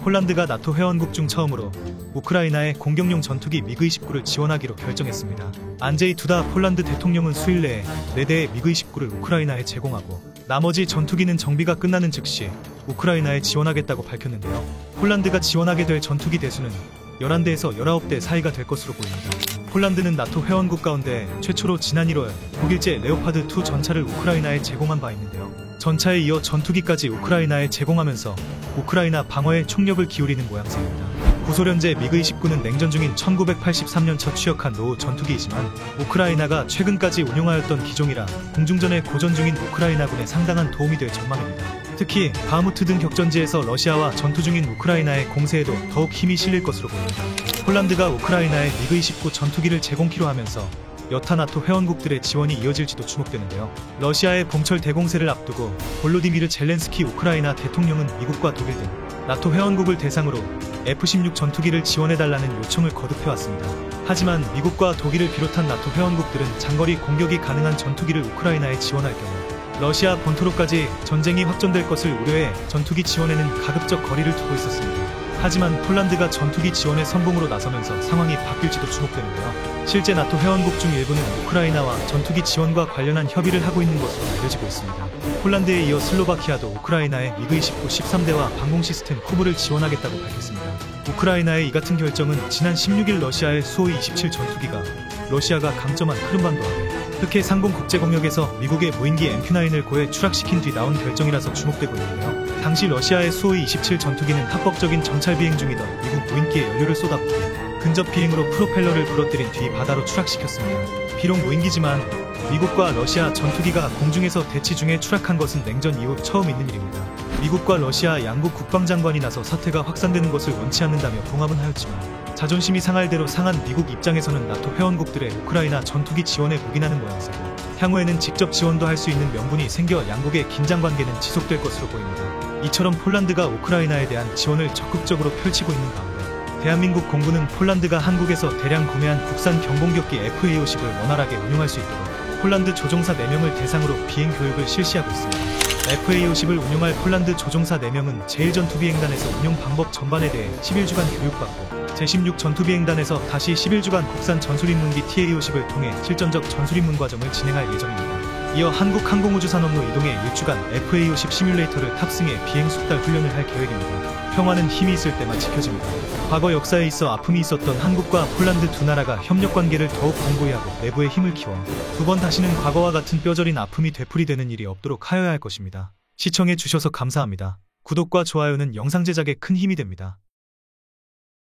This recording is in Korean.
폴란드가 나토 회원국 중 처음으로 우크라이나에 공격용 전투기 미그-29를 지원하기로 결정했습니다. 안제이 두다 폴란드 대통령은 수일 내에 4대의 미그-29를 우크라이나에 제공하고 나머지 전투기는 정비가 끝나는 즉시 우크라이나에 지원하겠다고 밝혔는데요. 폴란드가 지원하게 될 전투기 대수는 11대에서 19대 사이가 될 것으로 보입니다. 폴란드는 나토 회원국 가운데 최초로 지난 1월 독일제 레오파드2 전차를 우크라이나에 제공한 바 있는데요. 전차에 이어 전투기까지 우크라이나에 제공하면서 우크라이나 방어에 총력을 기울이는 모양새입니다. 구소련제 미그-29는 냉전 중인 1983년 첫 취역한 노후 전투기이지만 우크라이나가 최근까지 운용하였던 기종이라 공중전에 고전 중인 우크라이나군에 상당한 도움이 될 전망입니다. 특히 바흐무트 등 격전지에서 러시아와 전투 중인 우크라이나의 공세에도 더욱 힘이 실릴 것으로 보입니다. 폴란드가 우크라이나에 미그-29 전투기를 제공키로 하면서 여타 나토 회원국들의 지원이 이어질지도 주목되는데요. 러시아의 봄철 대공세를 앞두고 볼로디미르 젤렌스키 우크라이나 대통령은 미국과 독일 등 나토 회원국을 대상으로 F-16 전투기를 지원해달라는 요청을 거듭해왔습니다. 하지만 미국과 독일을 비롯한 나토 회원국들은 장거리 공격이 가능한 전투기를 우크라이나에 지원할 경우 러시아 본토로까지 전쟁이 확전될 것을 우려해 전투기 지원에는 가급적 거리를 두고 있었습니다. 하지만 폴란드가 전투기 지원에 선봉으로 나서면서 상황이 바뀔지도 주목되는데요. 실제 나토 회원국 중 일부는 우크라이나와 전투기 지원과 관련한 협의를 하고 있는 것으로 알려지고 있습니다. 폴란드에 이어 슬로바키아도 우크라이나에 미그-29 13대와 방공 시스템 쿠브를 지원하겠다고 밝혔습니다. 우크라이나의 이 같은 결정은 지난 16일 러시아의 수호이 27 전투기가 러시아가 강점한 크림반도 아래 흑해 상공 국제공역에서 미국의 무인기 MQ-9을 고해 추락시킨 뒤 나온 결정이라서 주목되고 있는데요. 당시 러시아의 수호이 27 전투기는 합법적인 정찰 비행 중이던 미국 무인기에 연료를 쏟아붓고 근접 비행으로 프로펠러를 부러뜨린 뒤 바다로 추락시켰습니다. 비록 무인기지만 미국과 러시아 전투기가 공중에서 대치 중에 추락한 것은 냉전 이후 처음 있는 일입니다. 미국과 러시아 양국 국방장관이 나서 사태가 확산되는 것을 원치 않는다며 봉합은 하였지만 자존심이 상할 대로 상한 미국 입장에서는 나토 회원국들의 우크라이나 전투기 지원에 묵인하는 모양새고 향후에는 직접 지원도 할 수 있는 명분이 생겨 양국의 긴장관계는 지속될 것으로 보입니다. 이처럼 폴란드가 우크라이나에 대한 지원을 적극적으로 펼치고 있는 가운데 대한민국 공군은 폴란드가 한국에서 대량 구매한 국산 경공격기 FA-50을 원활하게 운용할 수 있도록 폴란드 조종사 4명을 대상으로 비행 교육을 실시하고 있습니다. FA-50을 운용할 폴란드 조종사 4명은 제1전투비행단에서 운용 방법 전반에 대해 11주간 교육받고 제16 전투비행단에서 다시 11주간 국산 전술입문기 TA-50을 통해 실전적 전술입문 과정을 진행할 예정입니다. 이어 한국항공우주산업로 이동해 1주간 FA-50 시뮬레이터를 탑승해 비행 숙달 훈련을 할 계획입니다. 평화는 힘이 있을 때만 지켜집니다. 과거 역사에 있어 아픔이 있었던 한국과 폴란드 두 나라가 협력관계를 더욱 공고히 하고 내부의 힘을 키워 두 번 다시는 과거와 같은 뼈저린 아픔이 되풀이되는 일이 없도록 하여야 할 것입니다. 시청해 주셔서 감사합니다. 구독과 좋아요는 영상 제작에 큰 힘이 됩니다.